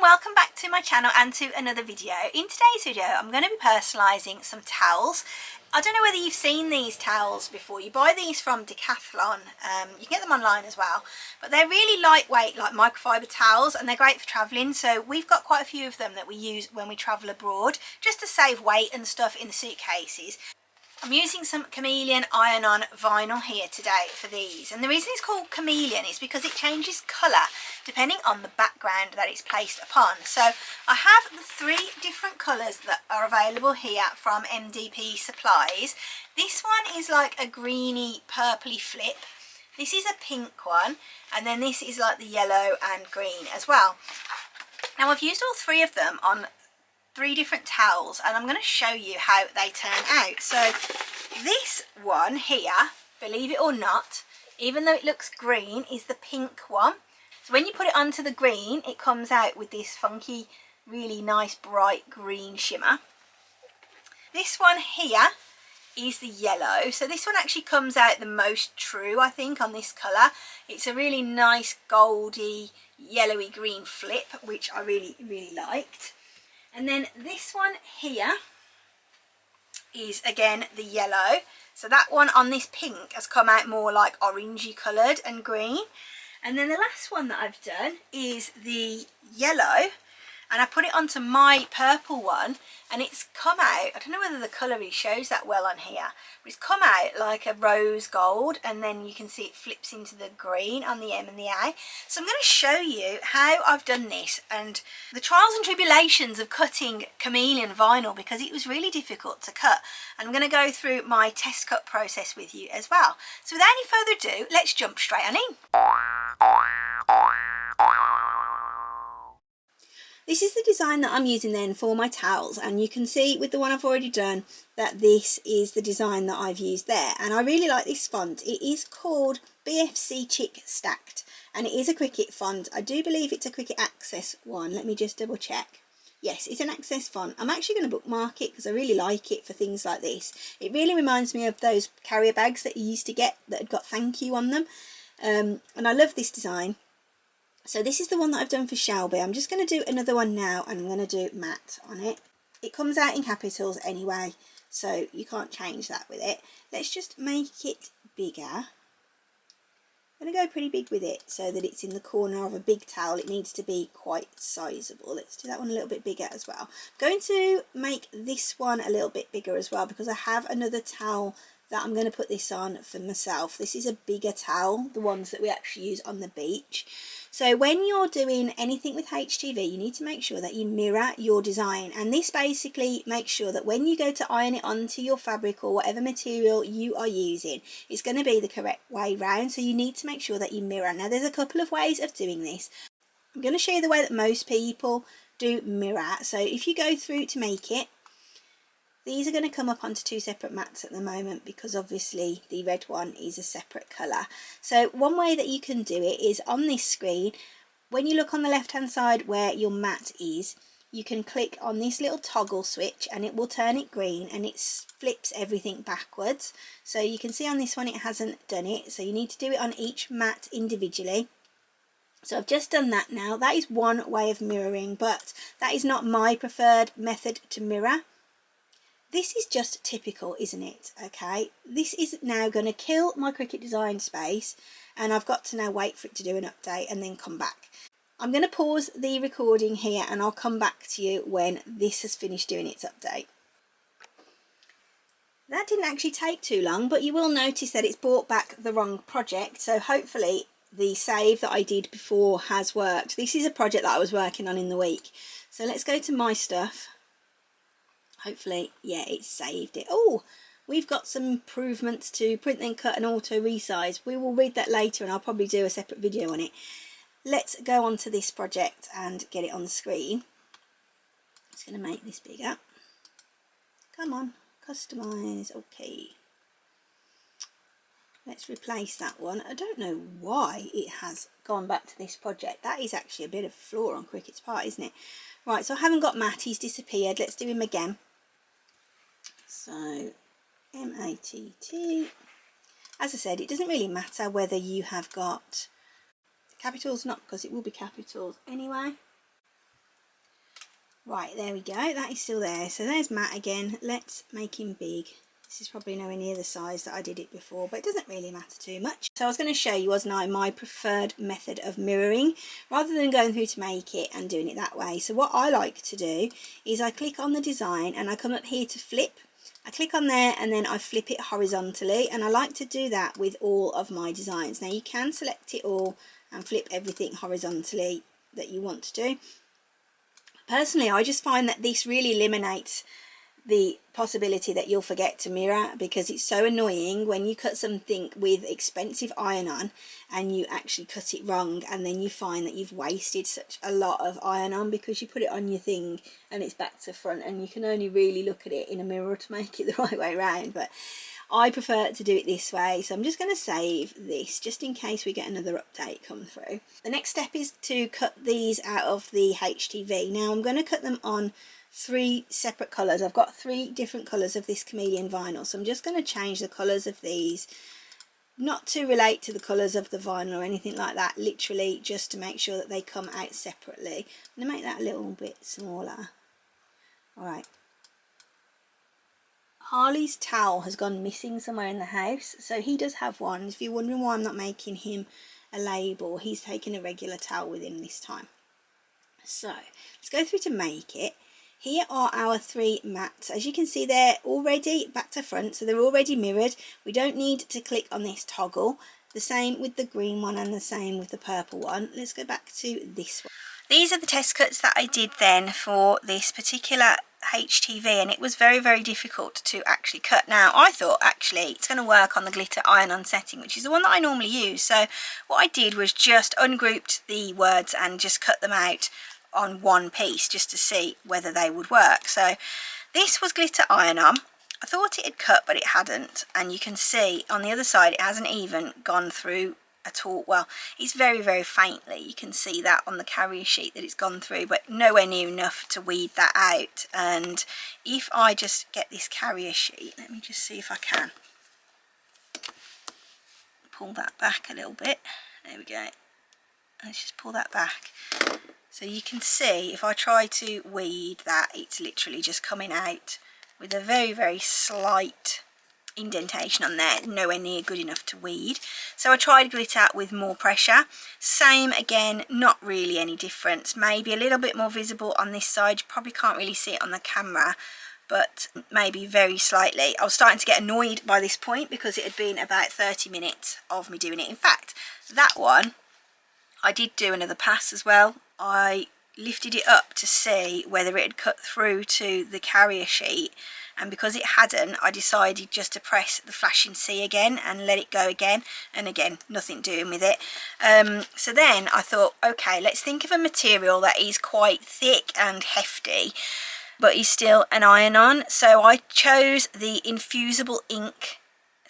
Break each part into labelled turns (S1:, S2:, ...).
S1: welcome back to my channel and to another video. In today's video I'm going to be personalising some towels. I don't know whether you've seen these towels before. You buy these from Decathlon, you can get them online as well, but they're really lightweight, like microfibre towels, and they're great for travelling. So we've got quite a few of them that we use when we travel abroad, just to save weight and stuff in the suitcases. I'm using some Chameleon iron-on vinyl here today for these, and the reason it's called Chameleon is because it changes colour depending on the background that it's placed upon. So I have the three different colours that are available here from MDP Supplies. This one is like a greeny purpley flip, this is a pink one, and then this is like the yellow and green as well. Now I've used all three of them on three different towels, and I'm going to show you how they turn out. So this one here, believe it or not, even though it looks green, is the pink one. So when you put it onto the green, it comes out with this funky, really nice bright green shimmer. This one here is the yellow. So this one actually comes out the most true, I think, on this colour. It's a really nice goldy yellowy green flip, which I really liked. And then this one here is again the yellow. So that one on this pink has come out more like orangey coloured and green. And then the last one that I've done is the yellow, and I put it onto my purple one, and it's come out, I don't know whether the colour really shows that well on here, but it's come out like a rose gold, and then you can see it flips into the green on the M and the A. So I'm going to show you how I've done this and the trials and tribulations of cutting Chameleon vinyl, because it was really difficult to cut. And I'm going to go through my test cut process with you as well. So without any further ado, let's jump straight on in. This is the design that I'm using then for my towels, and you can see with the one I've already done that this is the design that I've used there, and I really like this font. It is called BFC Chick Stacked, and it is a Cricut font. I do believe it's a Cricut Access one. Let me just double check. Yes, it's an Access font. I'm actually going to bookmark it because I really like it for things like this. It really reminds me of those carrier bags that you used to get that had got thank you on them, and I love this design. So this is the one that I've done for Shelby. I'm just going to do another one now, and I'm going to do matte on it. It comes out in capitals anyway, so you can't change that with it. Let's just make it bigger. I'm going to go pretty big with it so that it's in the corner of a big towel. It needs to be quite sizable. Let's do that one a little bit bigger as well. I'm going to make this one a little bit bigger as well, because I have another towel that I'm going to put this on for myself. This is a bigger towel, the ones that we actually use on the beach. So when you're doing anything with HTV, you need to make sure that you mirror your design, and this basically makes sure that when you go to iron it onto your fabric or whatever material you are using, it's going to be the correct way round. So you need to make sure that you mirror. Now there's a couple of ways of doing this. I'm going to show you the way that most people do mirror. So if you go through to make it, these are going to come up onto two separate mats at the moment, because obviously the red one is a separate colour. So one way that you can do it is on this screen, when you look on the left hand side where your mat is, you can click on this little toggle switch and it will turn it green, and it flips everything backwards. So you can see on this one it hasn't done it, so you need to do it on each mat individually. So I've just done that now. That is one way of mirroring, but that is not my preferred method to mirror. This is just typical, isn't it? Okay, this is now going to kill my Cricut design space, and I've got to now wait for it to do an update and then come back. I'm going to pause the recording here, and I'll come back to you when this has finished doing its update. That didn't actually take too long, but you will notice that it's brought back the wrong project, so hopefully the save that I did before has worked. This is a project that I was working on in the week. So let's go to my stuff. Hopefully, yeah, it's saved it. Oh, we've got some improvements to print then cut and auto resize. We will read that later, and I'll probably do a separate video on it. Let's go on to this project and get it on the screen. Just going to make this bigger. Come on, customize. Okay. Let's replace that one. I don't know why it has gone back to this project. That is actually a bit of a flaw on Cricut's part, isn't it? Right, so I haven't got Matt. He's disappeared. Let's do him again. So M-A-T-T. As I said, it doesn't really matter whether you have got capitals, not because it will be capitals anyway. Right, there we go, that is still there. So there's Matt again. Let's make him big. This is probably nowhere near the size that I did it before, but it doesn't really matter too much. So I was going to show you, wasn't I, my preferred method of mirroring rather than going through to make it and doing it that way. So what I like to do is I click on the design and I come up here to flip. I click on there and then I flip it horizontally, and I like to do that with all of my designs. Now you can select it all and flip everything horizontally that you want to do. Personally, I just find that this really eliminates the possibility that you'll forget to mirror, because it's so annoying when you cut something with expensive iron on and you actually cut it wrong, and then you find that you've wasted such a lot of iron on because you put it on your thing and it's back to front and you can only really look at it in a mirror to make it the right way around. But I prefer to do it this way, so I'm just going to save this just in case we get another update come through. The next step is to cut these out of the HTV. Now I'm going to cut them on 3 separate colours. I've got 3 different colours of this Chameleon vinyl, so I'm just going to change the colours of these, not to relate to the colours of the vinyl or anything like that, literally just to make sure that they come out separately. I'm going to make that a little bit smaller. Alright. Harley's towel has gone missing somewhere in the house, so he does have one. If you're wondering why I'm not making him a label, he's taken a regular towel with him this time. So let's go through to make it. Here are our 3 mats. As you can see, they're already back to front, so they're already mirrored. We don't need to click on this toggle. The same with the green one and the same with the purple one. Let's go back to this one. These are the test cuts that I did then for this particular HTV, and it was very, very difficult to actually cut. Now I thought actually it's going to work on the glitter iron-on setting, which is the one that I normally use. So what I did was just ungrouped the words and just cut them out on one piece just to see whether they would work. So this was glitter iron-on. I thought it had cut, but it hadn't, and you can see on the other side it hasn't even gone through at all. Well, it's very, very faintly, you can see that on the carrier sheet that it's gone through, but nowhere near enough to weed that out. And if I just get this carrier sheet, let me just see if I can pull that back a little bit. There we go. Let's just pull that back. So you can see if I try to weed that, it's literally just coming out with a very, very slight indentation on there, nowhere near good enough to weed. So I tried glitter with more pressure. Same again, not really any difference. Maybe a little bit more visible on this side. You probably can't really see it on the camera, but maybe very slightly. I was starting to get annoyed by this point because it had been about 30 minutes of me doing it. In fact, that one, I did do another pass as well. I lifted it up to see whether it had cut through to the carrier sheet, and because it hadn't, I decided just to press the flashing C again and let it go again, and again nothing doing with it. So then I thought, okay, let's think of a material that is quite thick and hefty but is still an iron-on. So I chose the infusible ink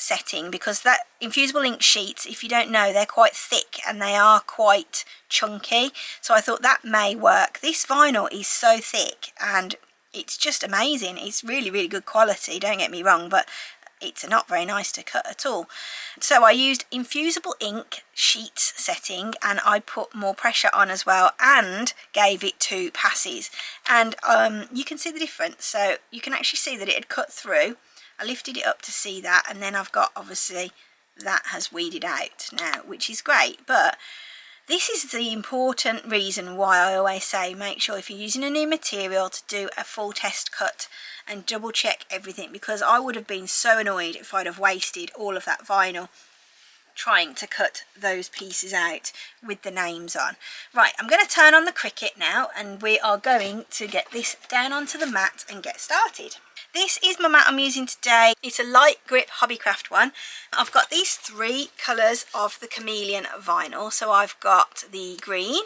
S1: setting, because that infusible ink sheets, if you don't know, they're quite thick and they are quite chunky, so I thought that may work. This vinyl is so thick and it's just amazing. It's really, really good quality, don't get me wrong, but it's not very nice to cut at all. So I used infusible ink sheets setting, and I put more pressure on as well and gave it 2 passes, and you can see the difference. So you can actually see that it had cut through. I lifted it up to see that, and then I've got, obviously, that has weeded out now, which is great. But this is the important reason why I always say make sure if you're using a new material to do a full test cut and double check everything, because I would have been so annoyed if I'd have wasted all of that vinyl trying to cut those pieces out with the names on. Right, I'm going to turn on the Cricut now, and we are going to get this down onto the mat and get started. This is my mat I'm using today. It's a light grip Hobbycraft one. I've got these 3 colours of the Chameleon vinyl. So I've got the green,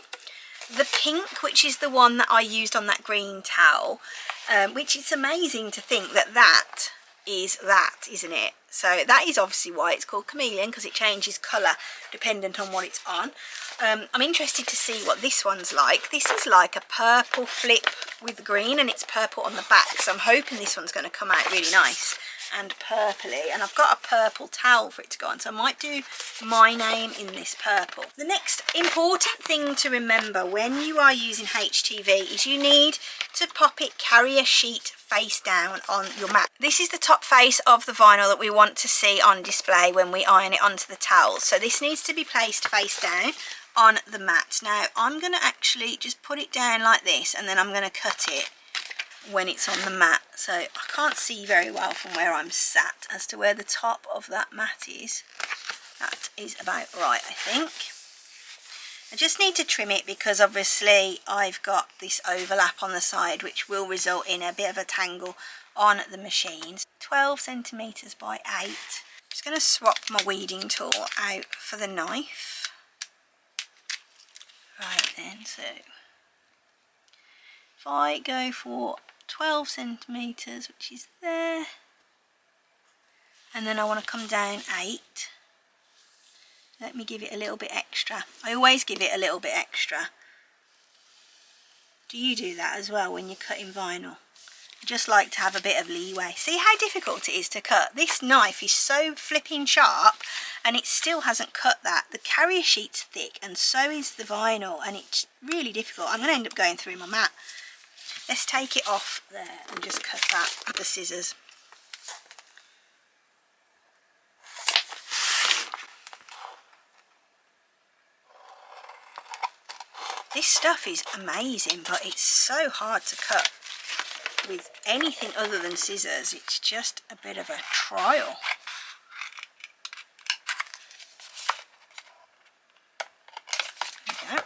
S1: the pink, which is the one that I used on that green towel, which is amazing to think that that is that, isn't it? So that is obviously why it's called Chameleon, because it changes colour dependent on what it's on. I'm interested to see what this one's like. This is like a purple flip with green, and it's purple on the back, so I'm hoping this one's going to come out really nice. and purpley, and I've got a purple towel for it to go on, so I might do my name in this purple. The next important thing to remember when you are using HTV is you need to pop it carrier sheet face down on your mat. This is the top face of the vinyl that we want to see on display when we iron it onto the towel, so this needs to be placed face down on the mat. Now I'm going to actually just put it down like this, and then I'm going to cut it when it's on the mat. So I can't see very well from where I'm sat as to where the top of that mat is. That is about right, I think. I just need to trim it because obviously I've got this overlap on the side, which will result in a bit of a tangle on the machines. 12 centimeters by 8. Just going to swap my weeding tool out for the knife. Right then, so if I go for 12 centimeters, which is there, and then I want to come down 8. Let me give it a little bit extra. I always give it a little bit extra. Do you do that as well when you're cutting vinyl? I just like to have a bit of leeway. See how difficult it is to cut? This knife is so flipping sharp and it still hasn't cut that. The carrier sheet's thick and so is the vinyl, and it's really difficult. I'm going to end up going through my mat. Let's take it off there and just cut that with the scissors. This stuff is amazing, but it's so hard to cut with anything other than scissors. It's just a bit of a trial. There we go.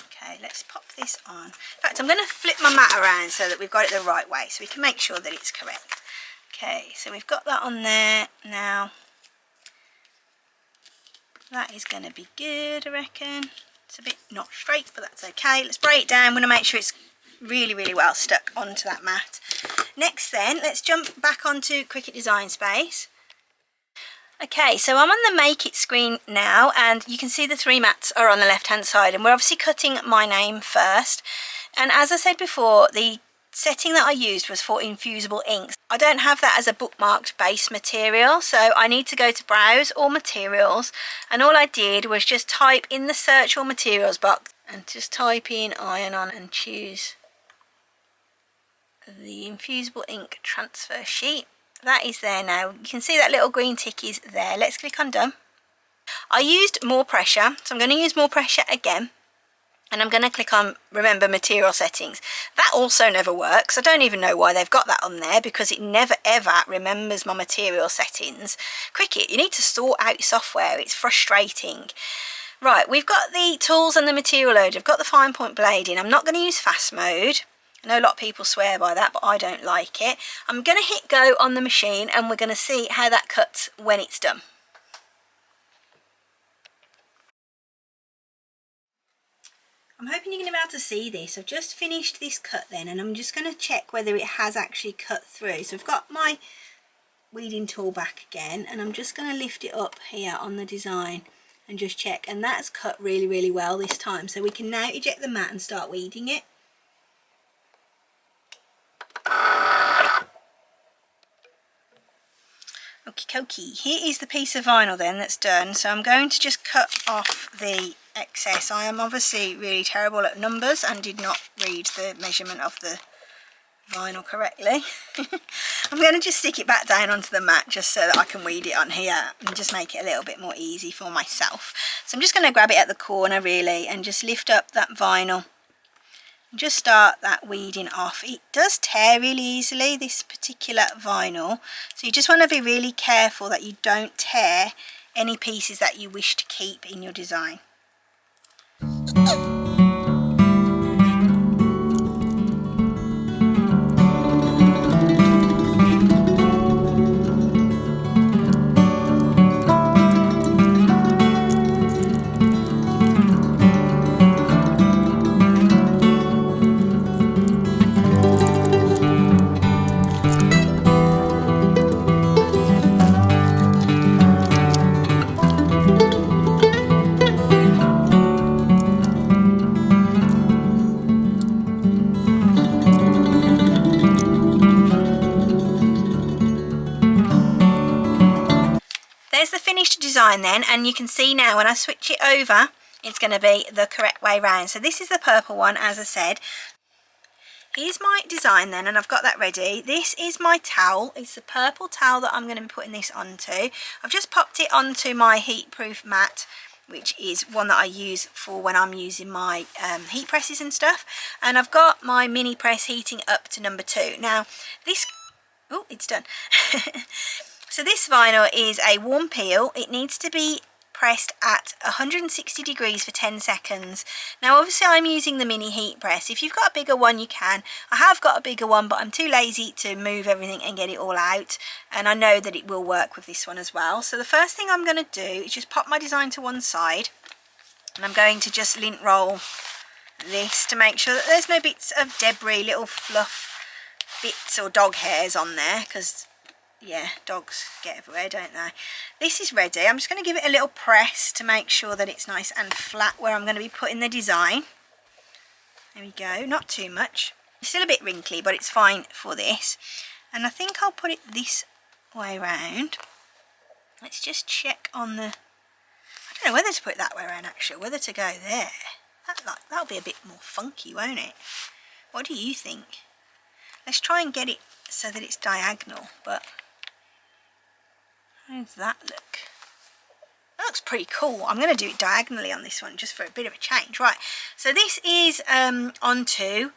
S1: Okay, let's pop this on. In fact, I'm going to flip my mat around so that we've got it the right way, so we can make sure that it's correct. Okay, so we've got that on there now. That is going to be good, I reckon. It's a bit not straight, but that's okay. Let's spray it down. I'm going to make sure it's really, really well stuck onto that mat. Next then, let's jump back onto Cricut Design Space. Okay, so I'm on the Make It screen now, and you can see the 3 mats are on the left-hand side, and we're obviously cutting my name first. And as I said before, the setting that I used was for infusible inks. I don't have that as a bookmarked base material, so I need to go to Browse or Materials, and all I did was just type in the Search or Materials box and just type in Iron On and choose the infusible ink transfer sheet. That is there now. You can see that little green tick is there. Let's click on Done. I used more pressure, so I'm going to use more pressure again. And I'm going to click on Remember Material Settings. That also never works. I don't even know why they've got that on there, because it never ever remembers my material settings. Cricut, you need to sort out your software. It's frustrating. Right, we've got the tools and the material load. I've got the fine point blading. I'm not going to use fast mode. I know a lot of people swear by that, but I don't like it. I'm going to hit go on the machine and we're going to see how that cuts when it's done. I'm hoping you're going to be able to see this. I've just finished this cut then, and I'm just going to check whether it has actually cut through. So I've got my weeding tool back again, and I'm just going to lift it up here on the design and just check, and that's cut really, really well this time. So we can now eject the mat and start weeding it. Okie dokie, here is the piece of vinyl then that's done. So I'm going to just cut off the excess. I am obviously really terrible at numbers and did not read the measurement of the vinyl correctly. I'm going to just stick it back down onto the mat just so that I can weed it on here and just make it a little bit more easy for myself. So I'm just going to grab it at the corner really and just lift up that vinyl and just start that weeding off. It does tear really easily, this particular vinyl, so you just want to be really careful that you don't tear any pieces that you wish to keep in your design. design then, and you can see now when I switch it over, it's going to be the correct way round. So this is the purple one, as I said. Here's my design then, and I've got that ready. This is my towel. It's the purple towel that I'm going to be putting this onto. I've just popped it onto my heat-proof mat, which is one that I use for when I'm using my heat presses and stuff. And I've got my mini press heating up to number 2. Now this, oh, it's done. So this vinyl is a warm peel. It needs to be pressed at 160 degrees for 10 seconds. Now obviously I'm using the mini heat press. If you've got a bigger one you can. I have got a bigger one, but I'm too lazy to move everything and get it all out, and I know that it will work with this one as well. So the first thing I'm going to do is just pop my design to one side, and I'm going to just lint roll this to make sure that there's no bits of debris, little fluff bits or dog hairs on there, because yeah, dogs get everywhere, don't they? This is ready. I'm just going to give it a little press to make sure that it's nice and flat where I'm going to be putting the design. There we go, not too much. It's still a bit wrinkly, but it's fine for this. And I think I'll put it this way round. Let's just check on the... I don't know whether to put it that way around actually, whether to go there. That'll be a bit more funky, won't it? What do you think? Let's try and get it so that it's diagonal, but... how does that look? That looks pretty cool. I'm going to do it diagonally on this one just for a bit of a change. Right, so this is on 2.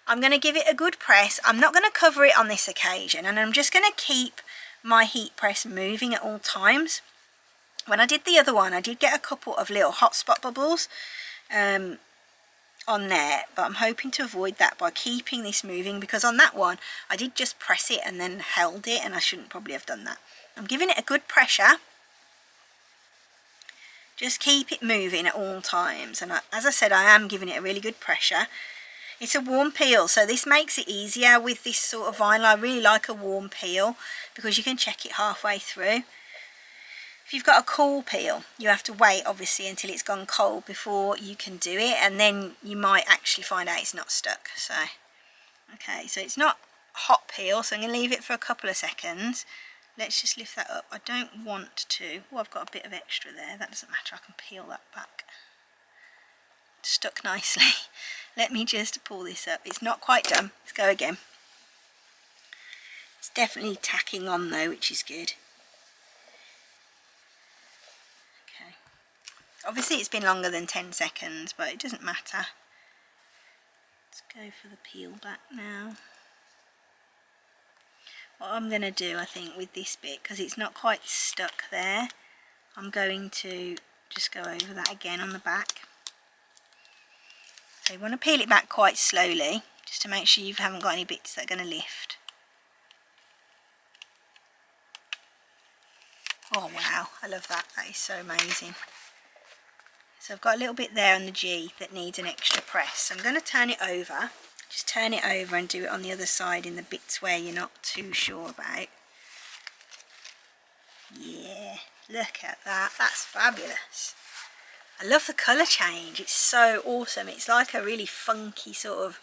S1: I'm going to give it a good press. I'm not going to cover it on this occasion, and I'm just going to keep my heat press moving at all times. When I did the other one, I did get a couple of little hot spot bubbles on there, but I'm hoping to avoid that by keeping this moving, because on that one I did just press it and then held it, and I shouldn't probably have done that. I'm giving it a good pressure. Just keep it moving at all times, and as I said, I am giving it a really good pressure. It's a warm peel, so this makes it easier with this sort of vinyl. I really like a warm peel because you can check it halfway through. If you've got a cool peel, you have to wait obviously until it's gone cold before you can do it, and then you might actually find out it's not stuck. So okay, so it's not hot peel, so I'm going to leave it for a couple of seconds. Let's just lift that up. I don't want to. Oh, I've got a bit of extra there. That doesn't matter. I can peel that back. It's stuck nicely. Let me just pull this up. It's not quite done. Let's go again. It's definitely tacking on though, which is good. Okay. Obviously it's been longer than 10 seconds, but it doesn't matter. Let's go for the peel back now. What I'm going to do, I think, with this bit, because it's not quite stuck there, I'm going to just go over that again on the back. So you want to peel it back quite slowly, just to make sure you haven't got any bits that are going to lift. Oh wow, I love that. That is so amazing. So I've got a little bit there on the G that needs an extra press. So I'm going to turn it over. Just turn it over and do it on the other side in the bits where you're not too sure about. Yeah, look at that. That's fabulous. I love the colour change. It's so awesome. It's like a really funky sort of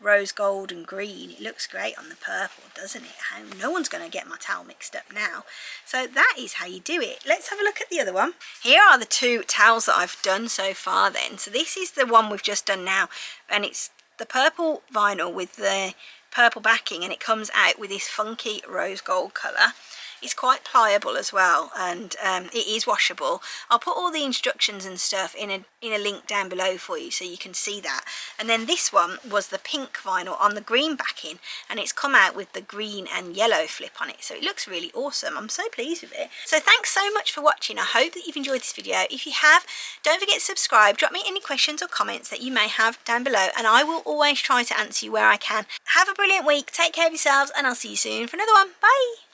S1: rose gold and green. It looks great on the purple, doesn't it? No one's going to get my towel mixed up now. So that is how you do it. Let's have a look at the other one. Here are the 2 towels that I've done so far then. So this is the one we've just done now, and it's the purple vinyl with the purple backing, and it comes out with this funky rose gold colour. It's quite pliable as well, and it is washable. I'll put all the instructions and stuff in a link down below for you so you can see that. And then this one was the pink vinyl on the green backing, and it's come out with the green and yellow flip on it, so it looks really awesome. I'm so pleased with it. So thanks so much for watching. I hope that you've enjoyed this video. If you have, don't forget to subscribe. Drop me any questions or comments that you may have down below, and I will always try to answer you where I can. Have a brilliant week, take care of yourselves, and I'll see you soon for another one. Bye.